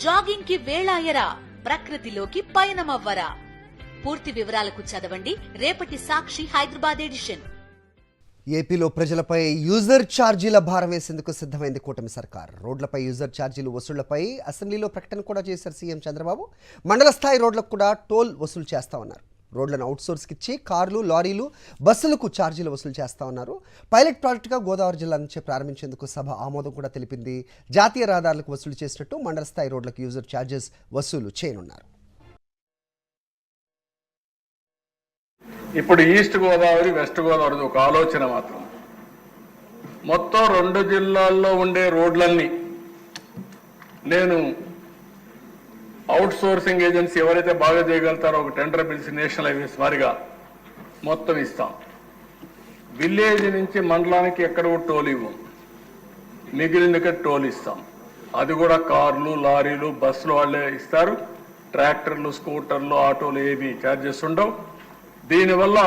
Jogging కి వేళాయరా, ప్రకృతిలోకి పయనమవ్వరా. పూర్తి వివరాలకు చదవండి రేపటి సాక్షి హైదరాబాద్ ఎడిషన్. ఏపీలో ప్రజలపై యూజర్ ఛార్జీల భారం వేసేందుకు సిద్ధమైంది కూటమి సర్కార్. రోడ్లపై యూజర్ ఛార్జీలు వసూళ్లపై అసెంబ్లీలో ప్రకటన కూడా చేశారు సీఎం చంద్రబాబు. మండల స్థాయి రోడ్లకు కూడా టోల్ వసూలు చేస్తామన్నారు. రోడ్లను అవుట్సోర్స్కి ఇచ్చి కార్లు, లారీలు, బస్సులకు ఛార్జీలు వసూలు చేస్తామన్నారు. పైలట్ ప్రాజెక్టుగా గోదావరి జిల్లా నుంచే ప్రారంభించేందుకు సభ ఆమోదం కూడా తెలిపింది. జాతీయ రహదారులకు వసూలు చేసినట్టు మండల స్థాయి రోడ్లకు యూజర్ ఛార్జెస్ వసూలు చేయనున్నారు. ఇప్పుడు ఈస్ట్ గోదావరి, వెస్ట్ గోదావరి ఒక ఆలోచన మాత్రం. మొత్తం 2 జిల్లాల్లో ఉండే రోడ్లన్నీ నేను అవుట్ సోర్సింగ్ ఏజెన్సీ ఎవరైతే బాగా చేయగలుగుతారో ఒక టెండర్ పిలిచి నేషనల్ హైవేస్ వారిగా మొత్తం ఇస్తాం. విలేజ్ నుంచి మండలానికి ఎక్కడ కూడా టోల్ ఇవ్వం, మిగిలిన టోల్ ఇస్తాం. అది కూడా కార్లు, లారీలు, బస్సులు వాళ్ళే ఇస్తారు. ట్రాక్టర్లు, స్కూటర్లు, ఆటోలు ఏవి ఛార్జెస్ ఉండవు. దీనివల్ల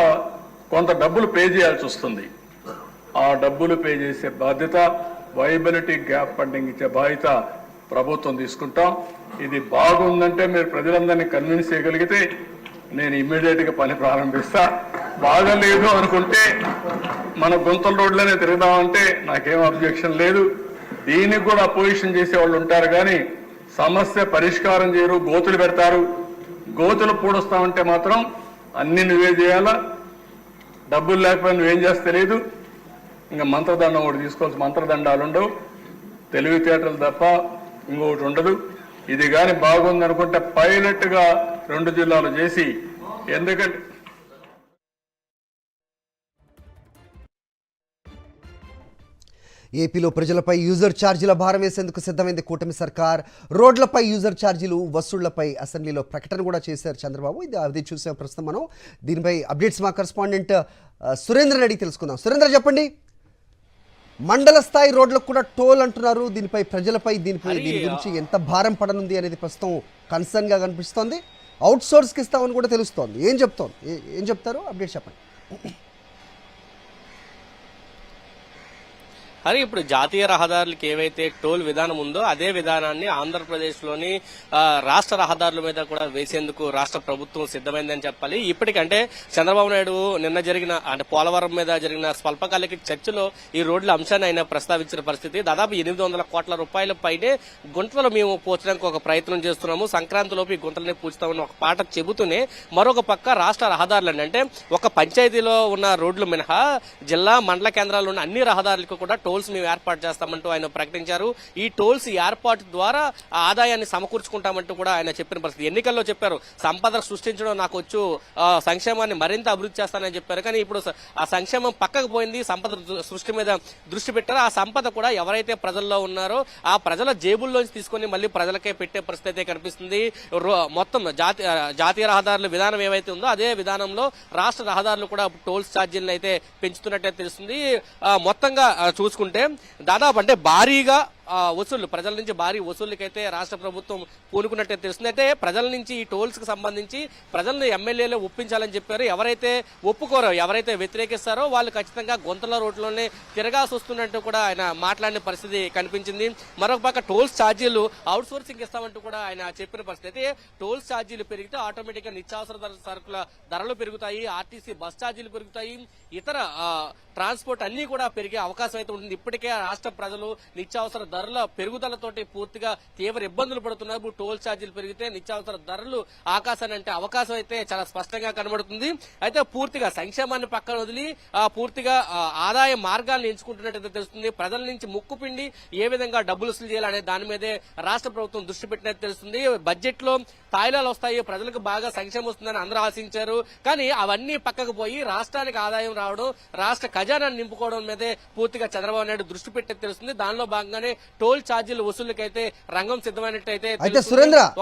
కొంత డబ్బులు పే చేయాల్సి వస్తుంది. ఆ డబ్బులు పే చేసే బాధ్యత, వైబిలిటీ గ్యాప్ ఫండింగ్ ఇచ్చే బాధ్యత ప్రభుత్వం తీసుకుంటాం. ఇది బాగుందంటే మీరు ప్రజలందరినీ కన్విన్స్ చేయగలిగితే నేను ఇమ్మీడియట్గా పని ప్రారంభిస్తా. బాగలేదు అనుకుంటే మన గుంతల రోడ్లోనే తిరుగుదామంటే నాకేం అబ్జెక్షన్ లేదు. దీనికి కూడా అపోజిషన్ చేసే వాళ్ళు ఉంటారు, కానీ సమస్య పరిష్కారం చేయరు, గోతులు పెడతారు. గోతులు పూడుస్తామంటే మాత్రం అన్ని నువ్వే చేయాలా, డబ్బులు లేకపోయినా నువ్వేం చేస్తే లేదు. ఇంకా మంత్రదండం ఒకటి తీసుకోవాల్సి, మంత్రదండాలు ఉండవు, తెలివితేటలు తప్ప ఇంకొకటి ఉండదు. ఇది కానీ బాగుందనుకుంటే పైలట్గా 2 జిల్లాలు చేసి, ఎందుకంటే ఏపీలో ప్రజలపై యూజర్ ఛార్జీల భారం వేసేందుకు సిద్ధమైంది కూటమి సర్కార్. రోడ్లపై యూజర్ ఛార్జీలు వసూళ్లపై అసెంబ్లీలో ప్రకటన కూడా చేశారు చంద్రబాబు. అది చూసే ప్రస్తుతం మనం దీనిపై అప్డేట్స్ మా కరెస్పాండెంట్ సురేంద్రని అడిగి తెలుసుకుందాం. సురేంద్ర, చెప్పండి, మండల స్థాయి రోడ్లకు కూడా టోల్ అంటున్నారు. దీనిపై ప్రజలపై దీని గురించి ఎంత భారం పడనుంది అనేది ప్రస్తుతం కన్సర్న్ గా కనిపిస్తోంది. అవుట్ సోర్స్కి ఇస్తామని కూడా తెలుస్తోంది. ఏం చెప్తారు? అప్డేట్ చెప్పండి. అరే, ఇప్పుడు జాతీయ రహదారులకు ఏవైతే టోల్ విధానం ఉందో అదే విధానాన్ని ఆంధ్రప్రదేశ్లోని రాష్ట్ర రహదారుల మీద కూడా వేసేందుకు రాష్ట్ర ప్రభుత్వం సిద్ధమైందని చెప్పాలి. ఇప్పటికంటే చంద్రబాబు నాయుడు నిన్న జరిగిన పోలవరం మీద జరిగిన స్వల్పకాలిక చర్చలో ఈ రోడ్ల అంశాన్ని ఆయన ప్రస్తావించిన పరిస్థితి. దాదాపు 800 కోట్ల రూపాయల పైనే గుంతలు మేము పూడ్చడానికి ఒక ప్రయత్నం చేస్తున్నాము, సంక్రాంతిలోపు ఈ గుంతలని పూడ్చుతామని ఒక పాట చెబుతూనే మరొక పక్క రాష్ట్ర రహదారులు అంటే ఒక పంచాయతీలో ఉన్న రోడ్లు మినహా జిల్లా మండల కేంద్రాల్లో ఉన్న అన్ని రహదారులకు కూడా టోల్స్ మేము ఏర్పాటు చేస్తామంటూ ఆయన ప్రకటించారు. ఈ టోల్స్ ఏర్పాటు ద్వారా ఆదాయాన్ని సమకూర్చుకుంటామంటూ కూడా ఆయన చెప్పిన పరిస్థితి. ఎన్నికల్లో చెప్పారు, సంపద సృష్టించడం నాకు వచ్చు, సంక్షేమాన్ని మరింత అభివృద్ధి చేస్తానని చెప్పారు. కానీ ఇప్పుడు ఆ సంక్షేమం పక్కకు పోయింది, సంపద సృష్టి మీద దృష్టి పెట్టారు. ఆ సంపద కూడా ఎవరైతే ప్రజల్లో ఉన్నారో ఆ ప్రజల జేబుల్లోంచి తీసుకొని మళ్ళీ ప్రజలకే పెట్టే పరిస్థితి అయితే కనిపిస్తుంది. మొత్తం జాతీయ రహదారుల విధానం ఏవైతే ఉందో అదే విధానంలో రాష్ట్ర రహదారులు కూడా టోల్స్ ఛార్జీలను అయితే పెంచుతున్నట్టే తెలుస్తుంది. మొత్తంగా చూసుకుంటే దాదాపు అంటే భారీగా వసూళ్లు, ప్రజల నుంచి భారీ వసూళ్లకైతే రాష్ట్ర ప్రభుత్వం పూనుకున్నట్టే తెలుస్తుంది. అంటే ప్రజల నుంచి ఈ టోల్స్ కి సంబంధించి ప్రజలను ఎమ్మెల్యేలు ఒప్పించాలని చెప్పారు. ఎవరైతే ఒప్పుకోరో, ఎవరైతే వ్యతిరేకిస్తారో వాళ్ళు ఖచ్చితంగా గుంతల రోడ్లోనే తిరగాల్సి వస్తున్నట్టు కూడా ఆయన మాట్లాడిన పరిస్థితి కనిపించింది. మరొక పక్క టోల్స్ ఛార్జీలు అవుట్ సోర్సింగ్ ఇస్తామంటూ కూడా ఆయన చెప్పిన పరిస్థితి. టోల్స్ ఛార్జీలు పెరిగితే ఆటోమేటిక్ గా నిత్యావసర సరుకుల ధరలు పెరుగుతాయి, ఆర్టీసీ బస్ ఛార్జీలు పెరుగుతాయి, ఇతర ట్రాన్స్పోర్ట్ అన్ని కూడా పెరిగే అవకాశం అయితే ఉంటుంది. ఇప్పటికే రాష్ట్ర ప్రజలు నిత్యావసర ధరల పెరుగుదలతోటి పూర్తిగా తీవ్ర ఇబ్బందులు పడుతున్నారు. టోల్ ఛార్జీలు పెరిగితే నిత్యావసర ధరలు ఆకాశాన్ని అంటే అవకాశం అయితే చాలా స్పష్టంగా కనబడుతుంది. అయితే పూర్తిగా సంక్షేమాన్ని పక్కన వదిలి పూర్తిగా ఆదాయ మార్గాలను ఎంచుకుంటున్నట్టు తెలుస్తుంది. ప్రజల నుంచి ముక్కుపిండి ఏ విధంగా డబ్బులు వసూలు చేయాలనే దాని మీదే రాష్ట్ర ప్రభుత్వం దృష్టి పెట్టినట్టు తెలుస్తుంది. బడ్జెట్ లో తాయిలాలు వస్తాయి, ప్రజలకు బాగా సంక్షేమం వస్తుందని అందరూ ఆశించారు. కానీ అవన్నీ పక్కకు పోయి రాష్ట్రానికి ఆదాయం రావడం, రాష్ట్ర ఖజానాన్ని నింపుకోవడం మీదే పూర్తిగా చంద్రబాబు నాయుడు దృష్టి పెట్టేది తెలుస్తుంది. దానిలో భాగంగానే టోల్ ఛార్జీల వసూళ్లకైతే రంగం సిద్ధమైనట్టయితే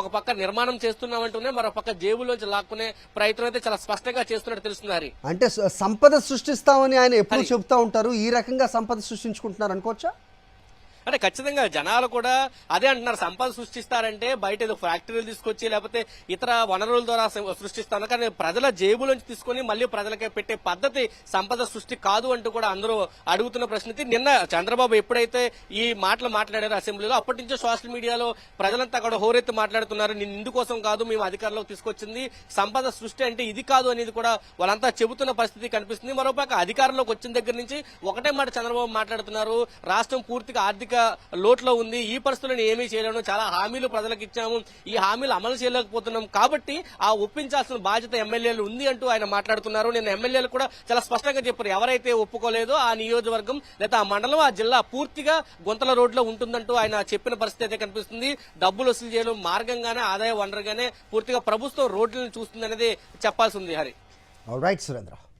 ఒక పక్క నిర్మాణం చేస్తున్నామంటూనే మరో పక్క జేబులోంచి లాక్కునే ప్రయత్నం అయితే చాలా స్పష్టంగా చేస్తున్నట్టు తెలుస్తుంది. అంటే సంపద సృష్టిస్తామని ఆయన ఎప్పుడు చెబుతా ఉంటారు, ఈ రకంగా సంపద సృష్టించుకుంటున్నారు అనుకోవచ్చా? అంటే ఖచ్చితంగా జనాలు కూడా అదే అంటున్నారు, సంపద సృష్టిస్తారంటే బయట ఏదో ఫ్యాక్టరీలు తీసుకొచ్చి లేకపోతే ఇతర వనరుల ద్వారా సృష్టిస్తారు, కానీ ప్రజల జేబులోంచి తీసుకుని మళ్ళీ ప్రజలకే పెట్టే పద్ధతి సంపద సృష్టి కాదు అంటూ కూడా అందరూ అడుగుతున్న ప్రశ్న. నిన్న చంద్రబాబు ఎప్పుడైతే ఈ మాటలు మాట్లాడారో అసెంబ్లీలో, అప్పటి నుంచే సోషల్ మీడియాలో ప్రజలంతా కూడా హోరెత్తి మాట్లాడుతున్నారు. నేను ఇందుకోసం కాదు మేము అధికారంలోకి తీసుకొచ్చింది, సంపద సృష్టి అంటే ఇది కాదు అనేది కూడా వాళ్ళంతా చెబుతున్న పరిస్థితి కనిపిస్తుంది. మరోపక్క అధికారంలోకి వచ్చిన దగ్గర నుంచి ఒకటే మాట చంద్రబాబు మాట్లాడుతున్నారు, రాష్ట్రం పూర్తిగా ఆర్థిక లోట్లో ఉంది, ఈ పరిస్థితులను ఏమీ చేయలేము, చాలా హామీలు ప్రజలకు ఇచ్చాము, ఈ హామీలు అమలు చేయలేకపోతున్నాం, కాబట్టి ఆ ఒప్పించాల్సిన బాధ్యత ఎమ్మెల్యేలు ఉంది అంటూ ఆయన మాట్లాడుతున్నారు. నేను ఎమ్మెల్యేలు కూడా చాలా స్పష్టంగా చెప్పారు, ఎవరైతే ఒప్పుకోలేదో ఆ నియోజకవర్గం లేదా ఆ మండలం ఆ జిల్లా పూర్తిగా గుంతల రోడ్లో ఉంటుందంటూ ఆయన చెప్పిన పరిస్థితి అయితే కనిపిస్తుంది. డబ్బులు వసూలు చేయడం మార్గంగానే, ఆదాయ వనరుగానే పూర్తిగా ప్రభుత్వం రోడ్లను చూస్తుంది అనేది చెప్పాల్సి ఉంది. హరి రైట్ సురేంద్ర.